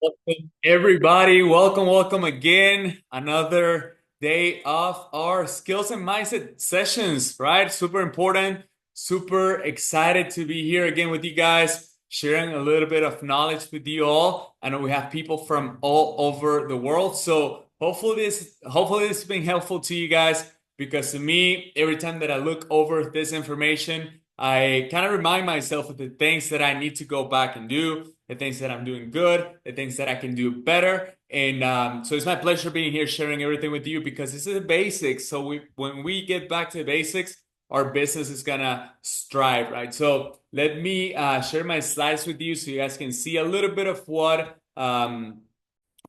Welcome, everybody. Welcome again. Another day of our skills and mindset sessions, right? Super important. Super excited to be here again with you guys, sharing a little bit of knowledge with you all. I know we have people from all over the world, so hopefully this has been helpful to you guys because to me, every time that I look over this information, I kind of remind myself of the things that I need to go back and do, the things that I'm doing good, the things that I can do better. And so it's my pleasure being here sharing everything with you because this is the basics. So when we get back to the basics, our business is gonna strive, right? So let me share my slides with you so you guys can see a little bit of what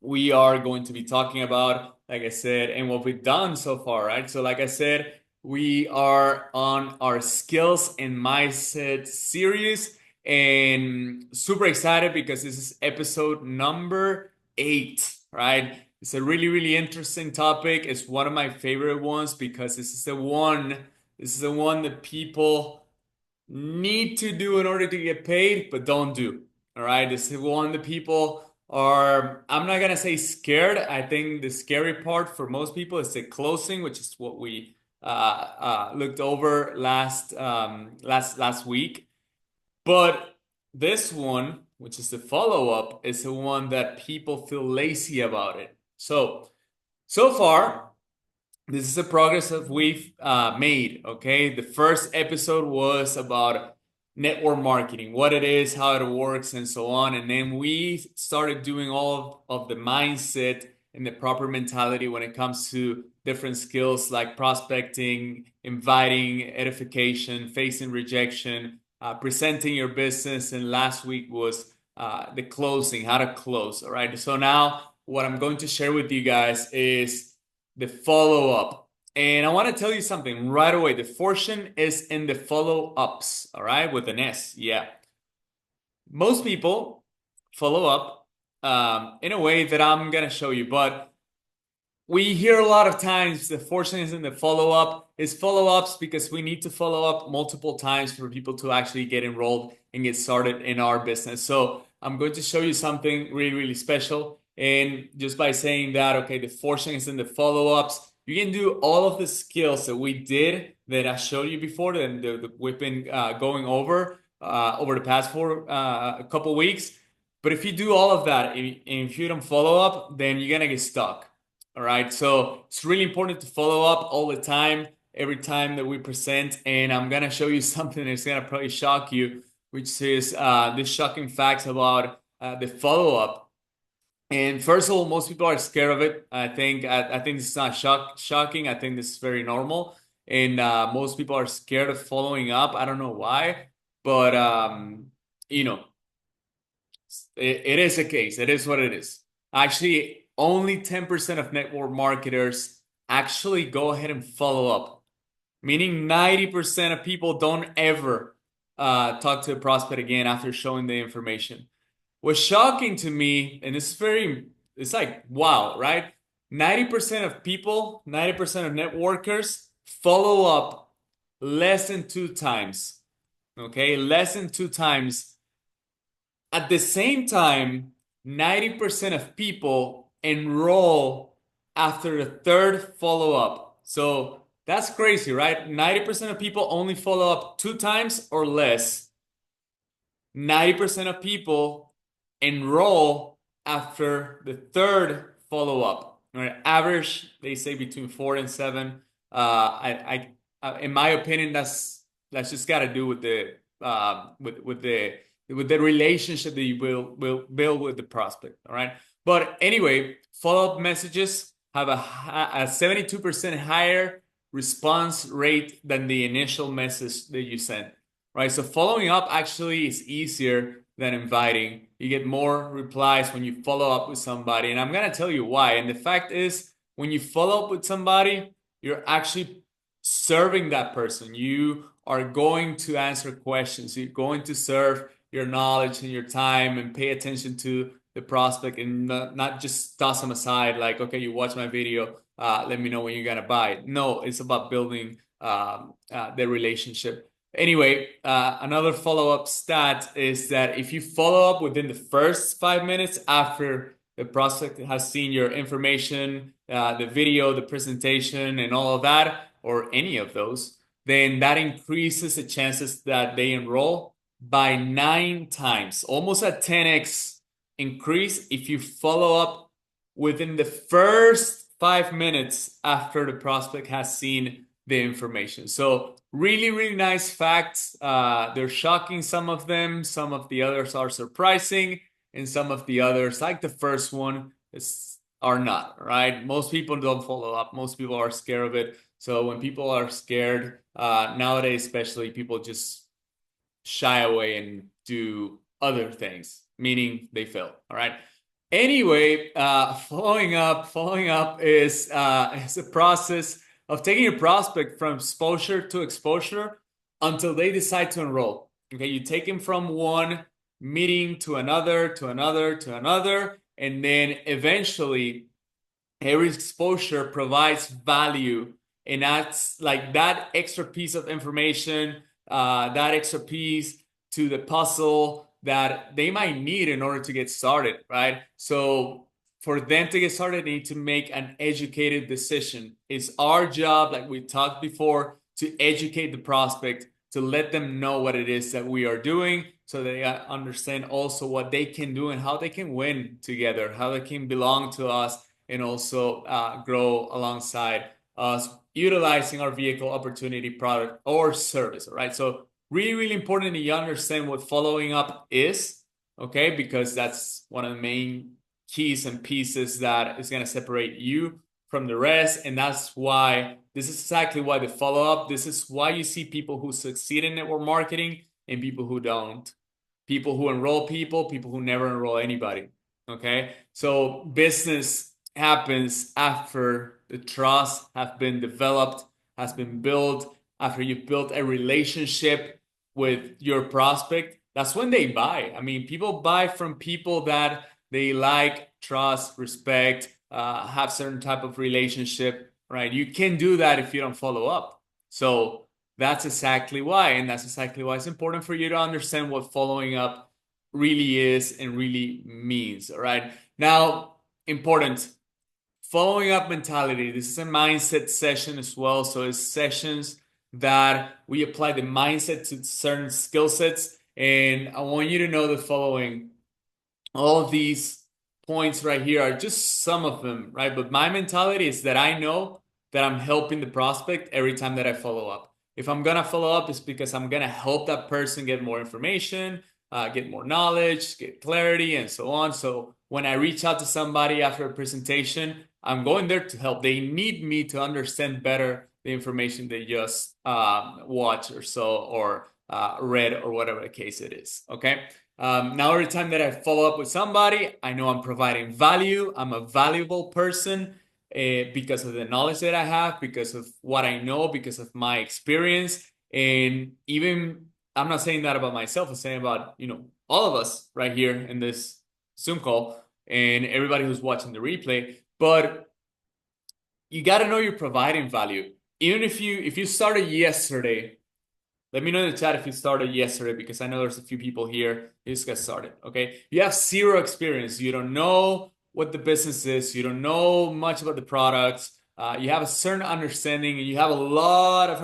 we are going to be talking about, like I said, and what we've done so far, right? So, like I said, we are on our skills and mindset series, and super excited because this is episode number 8, right? It's a really interesting topic. It's one of my favorite ones because this is the one that people need to do in order to get paid, but don't do. All right. This is one that people are, I'm not gonna say scared. I think the scary part for most people is the closing, which is what we looked over last week. But this one, which is the follow-up, is the one that people feel lazy about it. So far, this is the progress that we've made. Okay, the first episode was about network marketing, what it is, how it works, and so on. And then we started doing all of the mindset and the proper mentality when it comes to different skills like prospecting, inviting, edification, facing rejection, presenting your business. And last week was the closing, how to close. All right. So now what I'm going to share with you guys is the follow up. And I want to tell you something right away. The fortune is in the follow ups, all right, with an S. Yeah. Most people follow up in a way that I'm going to show you, but we hear a lot of times the fortune is in the follow up. Is follow ups because we need to follow up multiple times for people to actually get enrolled and get started in our business. So I'm going to show you something really special. And just by saying that, okay, the fortune is in the follow ups. You can do all of the skills that we did that I showed you before that we've been going over the past a couple weeks. But if you do all of that and if you don't follow up, then you're gonna get stuck. All right, so it's really important to follow up all the time, every time that we present. And I'm gonna show you something that's gonna probably shock you, which is the shocking facts about the follow up. And first of all, most people are scared of it. I think this is not shocking. I think this is very normal, and most people are scared of following up. I don't know why, but you know, it is a case. It is what it is. Actually, only 10% of network marketers actually go ahead and follow up, meaning 90% of people don't ever talk to a prospect again after showing the information. What's shocking to me, and it's like, wow, right? 90% of people, 90% of networkers follow up less than 2 times. Okay, less than 2 times. At the same time, 90% of people enroll after the third follow up. So that's crazy, right? 90% of people only follow up 2 times or less. 90% of people enroll after the third follow up. Right? Average, they say between 4 and 7. In my opinion, that's just got to do with the with the relationship that you will build with the prospect. All right. But anyway, follow up messages have a 72% higher response rate than the initial message that you sent, right? So following up actually is easier than inviting. You get more replies when you follow up with somebody. And I'm going to tell you why. And the fact is, when you follow up with somebody, you're actually serving that person. You are going to answer questions. You're going to serve your knowledge and your time and pay attention to the prospect and not just toss them aside like, okay, you watch my video, let me know when you're going to buy it. No, it's about building the relationship. Anyway, another follow-up stat is that if you follow up within the first 5 minutes after the prospect has seen your information, the video, the presentation, and all of that, or any of those, then that increases the chances that they enroll by 9 times, almost a 10x increase if you follow up within the first 5 minutes after the prospect has seen the information. So really, really nice facts. They're shocking, some of them. Some of the others are surprising, and some of the others, like the first one, are not, right? Most people don't follow up. Most people are scared of it. So when people are scared, nowadays, especially, people just shy away and do other things, meaning they fail. All right. Anyway, following up is a process of taking a prospect from exposure to exposure until they decide to enroll. Okay, you take them from one meeting to another, to another, to another, and then eventually every exposure provides value, and that's like that extra piece of information, that extra piece to the puzzle that they might need in order to get started, right? So for them to get started, they need to make an educated decision. It's our job, like we talked before, to educate the prospect, to let them know what it is that we are doing, so they understand also what they can do and how they can win together, how they can belong to us, and also grow alongside us, utilizing our vehicle, opportunity, product, or service. All right. So really, really important that you understand what following up is, okay? Because that's one of the main keys and pieces that is going to separate you from the rest. And that's why this is exactly why the follow up, this is why you see people who succeed in network marketing and people who don't. People who enroll people, people who never enroll anybody. Okay. So business happens after the trust has been developed, has been built, after you've built a relationship with your prospect. That's when they buy. I mean, people buy from people that they like, trust, respect, have certain type of relationship, right? You can't do that if you don't follow up. So that's exactly why. And that's exactly why it's important for you to understand what following up really is and really means. All right. Now, important following up mentality. This is a mindset session as well. So it's sessions that we apply the mindset to certain skill sets. And I want you to know the following. All of these points right here are just some of them, right? But my mentality is that I know that I'm helping the prospect every time that I follow up. If I'm gonna follow up, it's because I'm gonna help that person get more information, get more knowledge, get clarity, and so on. So when I reach out to somebody after a presentation, I'm going there to help. They need me to understand better the information they just watched or saw or read or whatever the case it is. Okay. Now, every time that I follow up with somebody, I know I'm providing value. I'm a valuable person because of the knowledge that I have, because of what I know, because of my experience. And even I'm not saying that about myself, I'm saying about, all of us right here in this Zoom call and everybody who's watching the replay. But you got to know you're providing value. Even if you started yesterday, let me know in the chat if you started yesterday, because I know there's a few people here who just got started. Okay. You have zero experience. You don't know what the business is. You don't know much about the products. You have a certain understanding and you have a lot of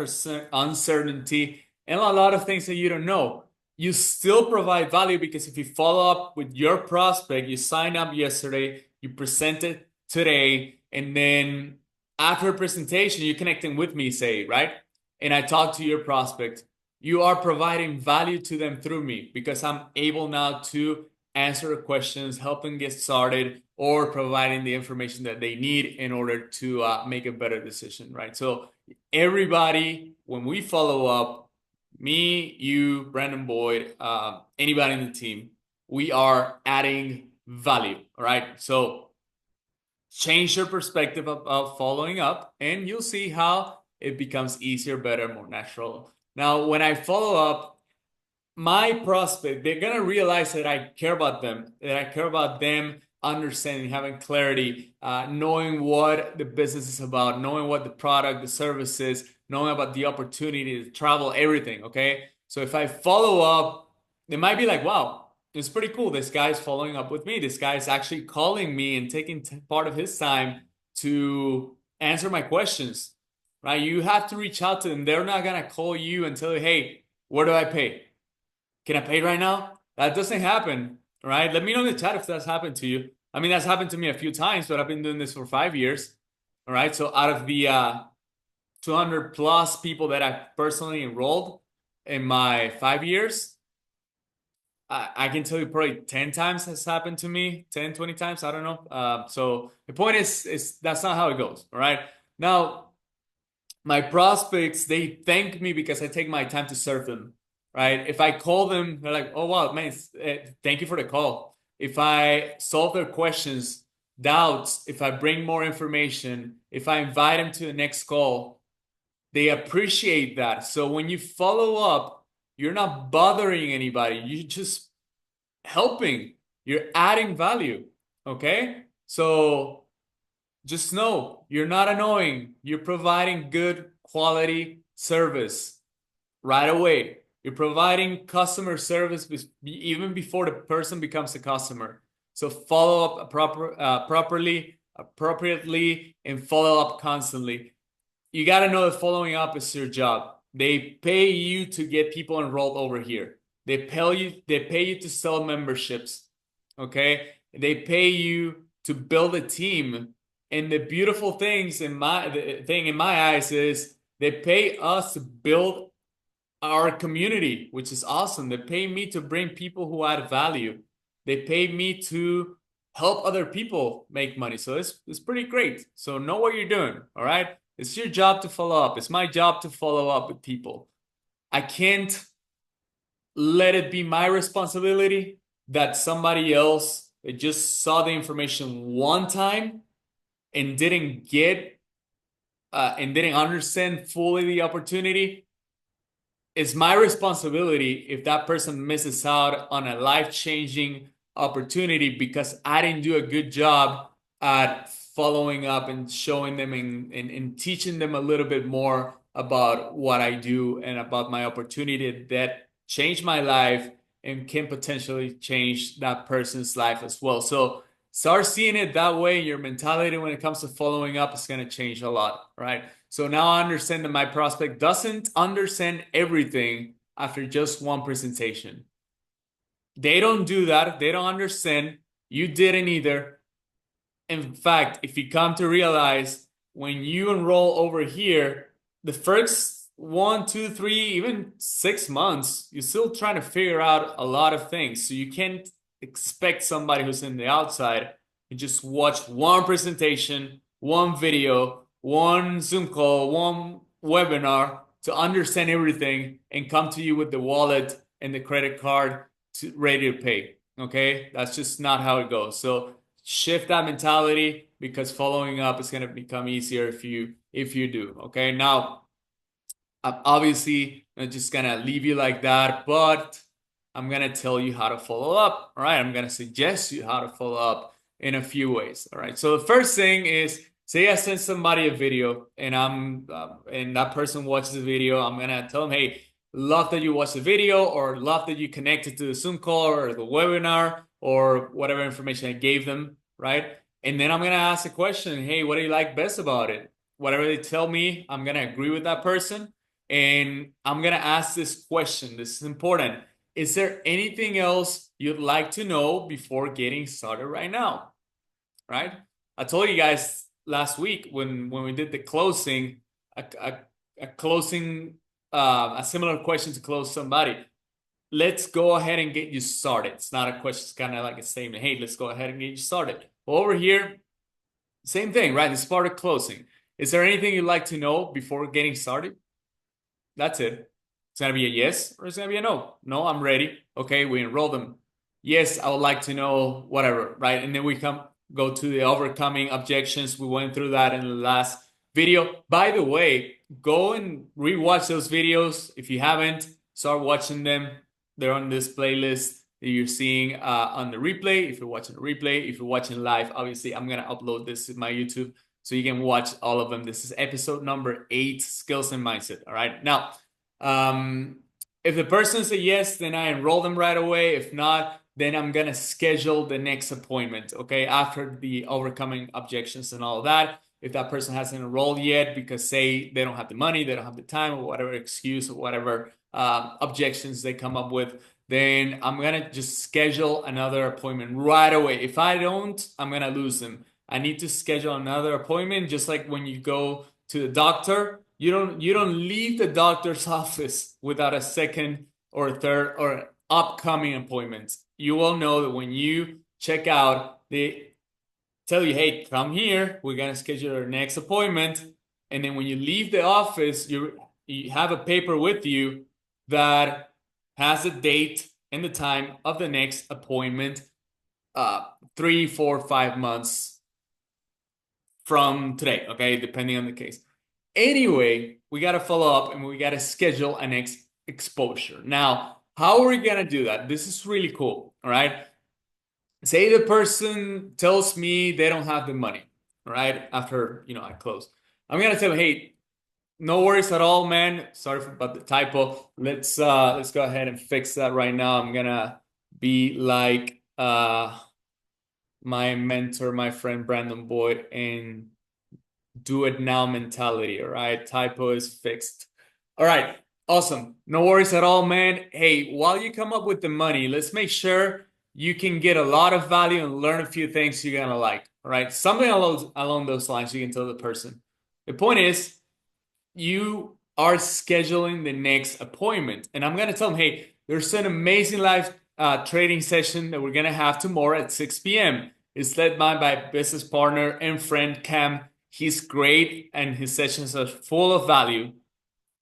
uncertainty and a lot of things that you don't know. You still provide value because if you follow up with your prospect, you signed up yesterday, you presented today, and then after a presentation, you're connecting with me, say, right? And I talk to your prospect, you are providing value to them through me because I'm able now to answer the questions, help them get started, or providing the information that they need in order to make a better decision, right? So everybody, when we follow up, me, you, Brandon Boyd, anybody in the team, we are adding value, all right? So change your perspective of following up, and you'll see how it becomes easier, better, more natural. Now, when I follow up, my prospect, they're gonna realize that I care about them, understanding, having clarity, knowing what the business is about, knowing what the product, the service is, knowing about the opportunity to travel, everything. Okay. So if I follow up, they might be like, wow, it's pretty cool. This guy's following up with me. This guy's actually calling me and taking part of his time to answer my questions, right? You have to reach out to them. They're not going to call you and tell you, hey, where do I pay? Can I pay right now? That doesn't happen, right? Let me know in the chat if that's happened to you. I mean, that's happened to me a few times, but I've been doing this for 5 years. All right. So out of the 200 plus people that I've personally enrolled in my 5 years, I can tell you probably 10 times has happened to me, 10, 20 times. I don't know. So the point is that's not how it goes. All right. Now, my prospects, they thank me because I take my time to serve them, right? If I call them, they're like, oh, wow, man, thank you for the call. If I solve their questions, doubts, if I bring more information, if I invite them to the next call, they appreciate that. So when you follow up, you're not bothering anybody. You're just helping. You're adding value. Okay? So just know you're not annoying. You're providing good quality service right away. You're providing customer service even before the person becomes a customer. So follow up properly, appropriately, and follow up constantly. You got to know that following up is your job. They pay you to get people enrolled over here. They pay you to sell memberships. Okay? They pay you to build a team. And the beautiful things the thing in my eyes is they pay us to build our community, which is awesome. They pay me to bring people who add value. They pay me to help other people make money. So it's pretty great. So know what you're doing. All right. It's your job to follow up. It's my job to follow up with people. I can't let it be my responsibility that somebody else that just saw the information one time and didn't understand fully the opportunity. It's my responsibility if that person misses out on a life-changing opportunity because I didn't do a good job at following up and showing them and teaching them a little bit more about what I do and about my opportunity that changed my life and can potentially change that person's life as well. So start seeing it that way. Your mentality when it comes to following up is going to change a lot, right? So now I understand that my prospect doesn't understand everything after just one presentation. They don't do that. They don't understand. You didn't either. In fact, if you come to realize when you enroll over here, the first 1, 2, 3, even 6 months, you're still trying to figure out a lot of things. So you can't expect somebody who's in the outside to just watch one presentation, one video, one Zoom call, one webinar to understand everything and come to you with the wallet and the credit card ready to pay. Okay, that's just not how it goes. So shift that mentality because following up is going to become easier if you do. Okay, now I'm obviously not just gonna leave you like that, but I'm gonna tell you how to follow up. All right, I'm gonna suggest you how to follow up in a few ways. All right, so the first thing is, say I send somebody a video and and that person watches the video, I'm gonna tell them, hey, love that you watched the video, or love that you connected to the Zoom call or the webinar or whatever information I gave them, right? And then I'm gonna ask a question, hey, what do you like best about it? Whatever they tell me, I'm gonna agree with that person. And I'm gonna ask this question. This is important. Is there anything else you'd like to know before getting started right now? Right? I told you guys last week when we did the closing, a closing, a similar question to close somebody. Let's go ahead and get you started. It's not a question, it's kind of like a statement. Hey, let's go ahead and get you started. Well, over here, same thing, right? It's part of closing. Is there anything you'd like to know before getting started? That's it. It's gonna be a yes or it's gonna be a no. No, I'm ready. Okay, we enroll them. Yes, I would like to know whatever, right? And then we go to the overcoming objections. We went through that in the last video. By the way, go and rewatch those videos. If you haven't, start watching them. They're on this playlist. that you're seeing on the replay. If you're watching the replay, if you're watching live, obviously I'm gonna upload this to my YouTube so you can watch all of them. This is episode number 8, skills and mindset. All right. Now, if the person says yes, then I enroll them right away. If not, then I'm gonna schedule the next appointment. Okay, after the overcoming objections and all that. If that person hasn't enrolled yet because say they don't have the money, they don't have the time, or whatever excuse or whatever objections they come up with, then I'm gonna just schedule another appointment right away. If I don't, I'm gonna lose them. I need to schedule another appointment, just like when you go to the doctor. You don't leave the doctor's office without a second or third or upcoming appointments. You will know that when you check out, they tell you, hey, come here, we're gonna schedule our next appointment. And then when you leave the office, you have a paper with you that has the date and the time of the next appointment, 3, 4, 5 months from today, okay, depending on the case. Anyway, we got to follow up and we got to schedule a next exposure. Now, how are we going to do that? This is really cool, all right? Say the person tells me they don't have the money, all right? After, I close. I'm going to tell them, hey, no worries at all, man. Sorry about the typo. Let's go ahead and fix that right now. I'm going to be like my mentor, my friend Brandon Boyd, and do it now mentality. All right, typo is fixed. All right, awesome. No worries at all, man. Hey, while you come up with the money, let's make sure you can get a lot of value and learn a few things you're gonna like. All right, something along those lines you can tell the person. The point is, you are scheduling the next appointment, and I'm gonna tell them, hey, there's an amazing live trading session that we're gonna have tomorrow at 6 p.m. It's led by my business partner and friend Cam. He's great and his sessions are full of value.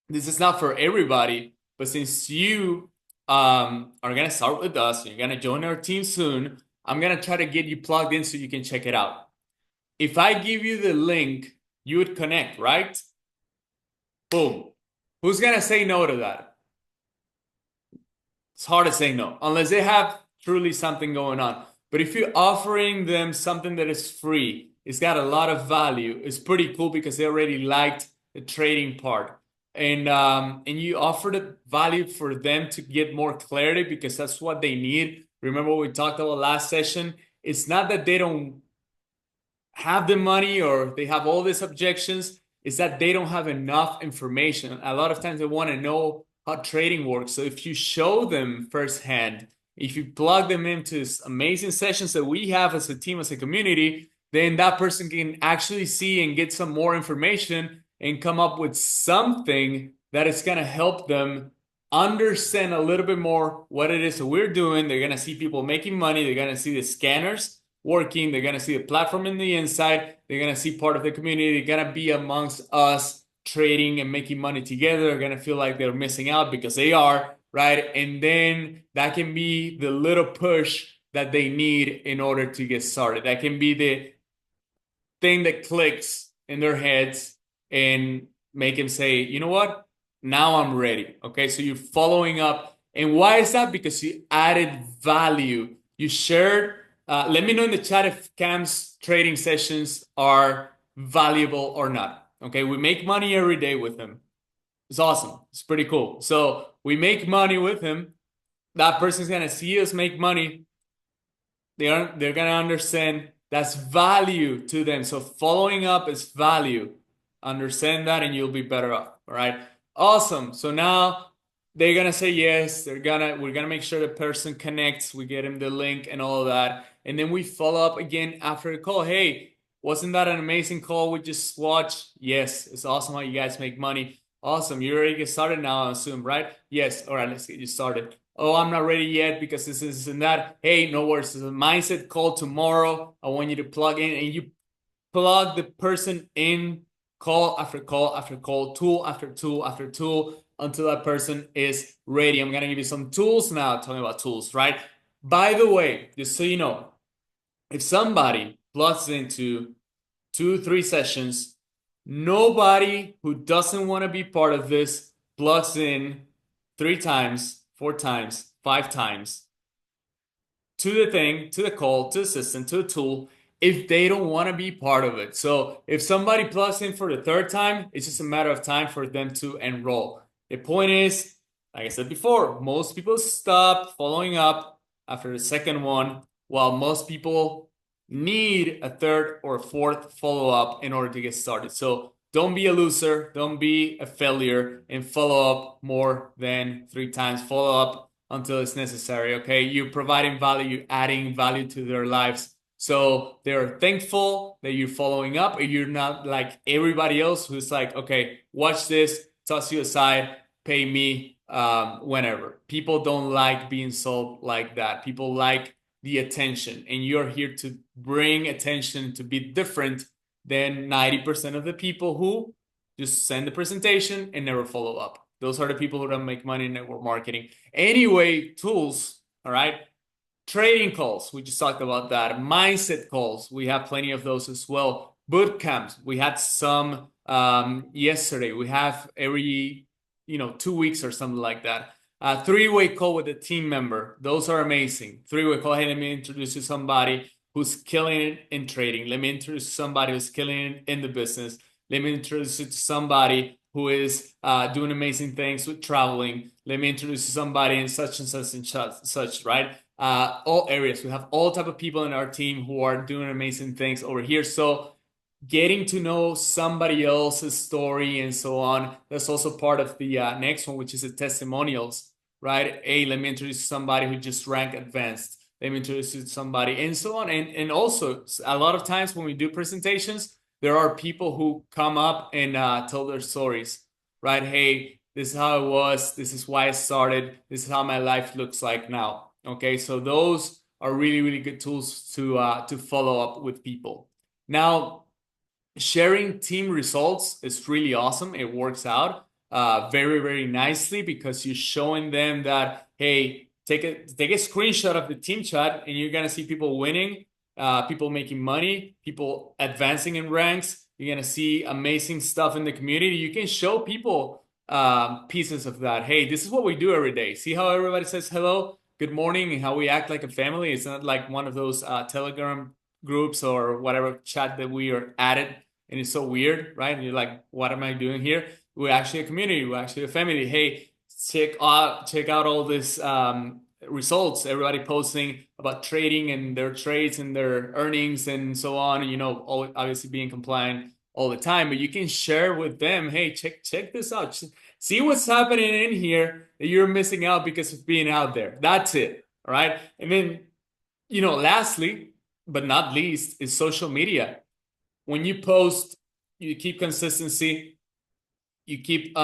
This is not for everybody, but since you are going to start with us, you're going to join our team soon, I'm going to try to get you plugged in so you can check it out. If I give you the link, you would connect, right? Boom. Who's going to say no to that? It's hard to say no, unless they have truly something going on. But if you're offering them something that is free, it's got a lot of value, it's pretty cool because they already liked the trading part. And you offer the value for them to get more clarity because that's what they need. Remember what we talked about last session? It's not that they don't have the money or they have all these objections, it's that they don't have enough information. A lot of times they want to know how trading works. So if you show them firsthand, if you plug them into amazing sessions that we have as a team, as a community, then that person can actually see and get some more information and come up with something that is going to help them understand a little bit more what it is that we're doing. They're going to see people making money. They're going to see the scanners working. They're going to see the platform in the inside. They're going to see part of the community. They're going to be amongst us trading and making money together. They're going to feel like they're missing out because they are, right? And then that can be the little push that they need in order to get started. That can be the thing that clicks in their heads and make them say, you know what? Now I'm ready. Okay, so you're following up. And why is that? Because you added value. You shared. Let me know in the chat if Cam's trading sessions are valuable or not. Okay, we make money every day with him. It's awesome. It's pretty cool. So we make money with him. That person's gonna see us make money. They're gonna understand that's value to them. So following up is value. Understand that and you'll be better off. All right. Awesome. So now they're gonna say yes. We're gonna make sure the person connects. We get him the link and all of that. And then we follow up again after the call. Hey, wasn't that an amazing call we just watched? Yes, it's awesome how you guys make money. Awesome. You ready to get started now, I assume, right? Yes. All right, let's get you started. Oh, I'm not ready yet because this and that. Hey, no worries. It's a mindset call tomorrow. I want you to plug in and you plug the person in call after call after call, tool after tool after tool until that person is ready. I'm going to give you some tools now, talking about tools, right? By the way, just so you know, if somebody plugs into 2-3 sessions, nobody who doesn't want to be part of this plugs in 3 times, 4 times, 5 times. to the thing, to the call, to the system, to the tool, if they don't want to be part of it. So if somebody plugs in for the third time, it's just a matter of time for them to enroll. The point is, like I said before, most people stop following up after the second one, while most people need a third or fourth follow up in order to get started. So don't be a loser, don't be a failure, and follow up more than three times. Follow up until it's necessary. Okay, you're providing value, you're adding value to their lives. So they're thankful that you're following up, and you're not like everybody else who's like, okay, watch this, toss you aside, pay me whenever. People don't like being sold like that. People like the attention, and you're here to bring attention to be different than 90% of the people who just send the presentation and never follow up. Those are the people who don't make money in network marketing. Anyway, tools, all right? Trading calls, we just talked about that. Mindset calls, we have plenty of those as well. Boot camps, we had some yesterday. We have every 2 weeks or something like that. Three-way call with a team member, those are amazing. Three-way call, hey, let me introduce you to somebody who's killing it in trading. Let me introduce somebody who's killing it in the business. Let me introduce you to somebody who is doing amazing things with traveling. Let me introduce you to somebody in such and such and such, right? All areas. We have all type of people in our team who are doing amazing things over here. So getting to know somebody else's story and so on, that's also part of the next one, which is the testimonials, right? Hey, let me introduce somebody who just ranked advanced. Let me introduce you to somebody and so on. And also a lot of times when we do presentations, there are people who come up and tell their stories, right? Hey, this is how it was. This is why I started. This is how my life looks like now. Okay, so those are really, really good tools to follow up with people. Now, sharing team results is really awesome. It works out very, very nicely because you're showing them that, hey, take a screenshot of the team chat and you're gonna see people winning, people making money, people advancing in ranks. You're gonna see amazing stuff in the community. You can show people pieces of that. Hey, this is what we do every day. See how everybody says hello, good morning, and how we act like a family. It's not like one of those Telegram groups or whatever chat that we are added, and it's so weird, right? And you're like, what am I doing here? We're actually a community, we're actually a family. Hey, check out all this results, everybody posting about trading and their trades and their earnings and so on, and obviously being compliant all the time. But you can share with them, hey, check this out, see what's happening in here that you're missing out because of being out there. That's it. All right. And then lastly but not least is social media. When you post, you keep consistency, you keep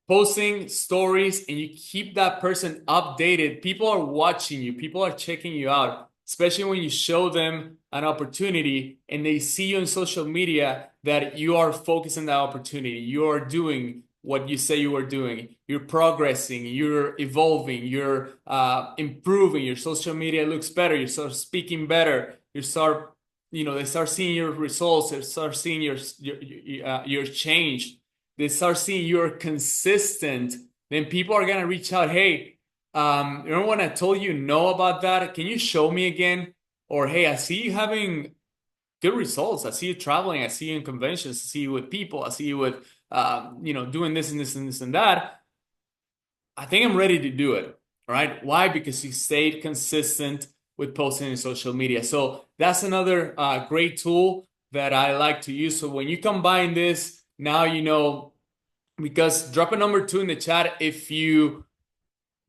posting stories, and you keep that person updated. People are watching you, people are checking you out, especially when you show them an opportunity and they see you on social media that you are focused on that opportunity. You are doing what you say you are doing. You're progressing, you're evolving, you're improving. Your social media looks better. You start speaking better. They start seeing your results. They start seeing your change. They start seeing you're consistent. Then people are gonna reach out. Hey, remember when I told you no about that? Can you show me again? Or hey, I see you having good results. I see you traveling. I see you in conventions. I see you with people. I see you with doing this and this and this and that. I think I'm ready to do it. All right. Why? Because you stayed consistent with posting in social media. So that's another great tool that I like to use. So when you combine this, now because drop a number 2 in the chat if you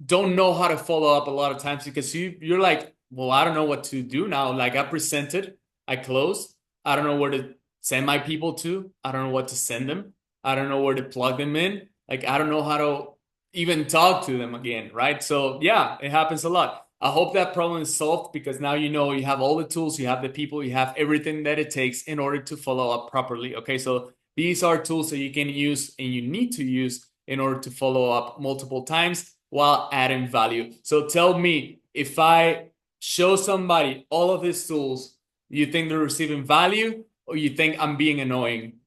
don't know how to follow up a lot of times, because you're like, well, I don't know what to do now. Like, I presented, I closed. I don't know where to send my people to. I don't know what to send them. I don't know where to plug them in. Like, I don't know how to even talk to them again, right? So yeah, it happens a lot. I hope that problem is solved, because now you have all the tools, you have the people, you have everything that it takes in order to follow up properly. Okay, so these are tools that you can use and you need to use in order to follow up multiple times while adding value. So tell me, if I show somebody all of these tools, you think they're receiving value, or you think I'm being annoying?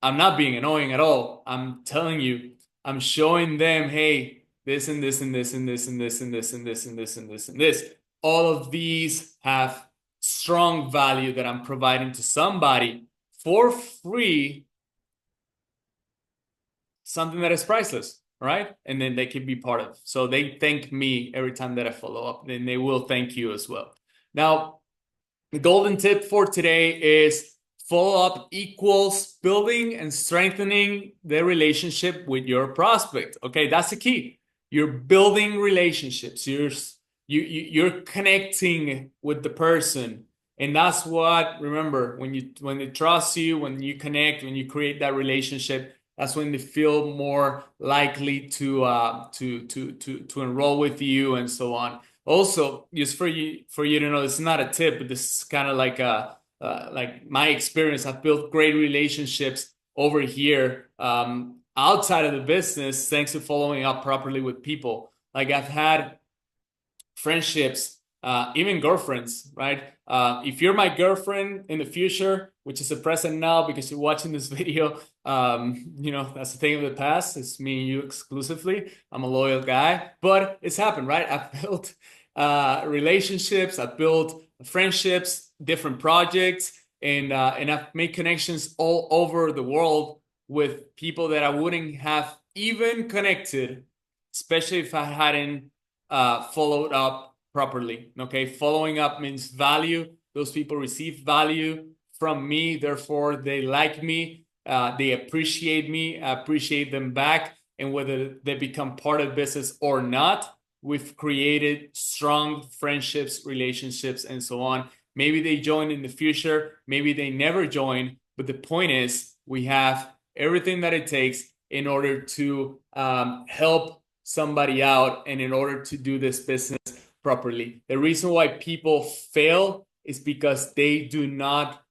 I'm not being annoying at all. I'm telling you, I'm showing them, hey, this and this and this and this and this and this and this and this and this and this. all of these have strong value that I'm providing to somebody for free, something that is priceless, right? And then they can be part of. So they thank me every time that I follow up, and they will thank you as well. Now, the golden tip for today is follow up equals building and strengthening the relationship with your prospect. Okay, that's the key. You're building relationships. You're connecting with the person, and that's what, remember, when they trust you, when you connect, when you create that relationship, that's when they feel more likely to enroll with you and so on. Also, just for you to know, this is not a tip, but this is kind of like my experience. I've built great relationships over here outside of the business thanks to following up properly with people. Like I've had friendships, even girlfriends, right? If you're my girlfriend in the future, which is a present now because you're watching this video, that's the thing of the past. It's me and you exclusively. I'm a loyal guy, but it's happened, right? I've built relationships, I've built friendships, different projects, and I've made connections all over the world with people that I wouldn't have even connected, especially if I hadn't followed up properly. Okay, following up means value. Those people receive value from me, therefore they like me, they appreciate me, I appreciate them back, and whether they become part of business or not, we've created strong friendships, relationships, and so on. Maybe they join in the future, maybe they never join, but the point is we have everything that it takes in order to help somebody out and in order to do this business properly. The reason why people fail is because they do not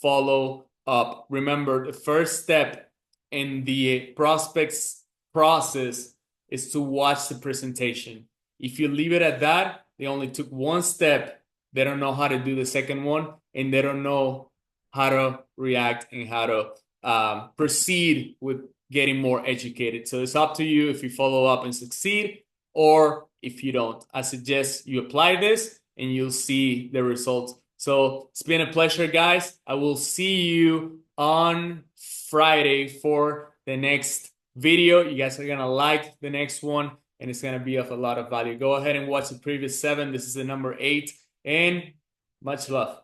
follow up. Remember, the first step in the prospects process is to watch the presentation. If you leave it at that, they only took one step. They don't know how to do the second one, and they don't know how to react and how to proceed with getting more educated. So it's up to you if you follow up and succeed or if you don't. I suggest you apply this and you'll see the results. So it's been a pleasure, guys. I will see you on Friday for the next video. You guys are going to like the next one and it's going to be of a lot of value. Go ahead and watch the previous 7. This is the number 8 and much love.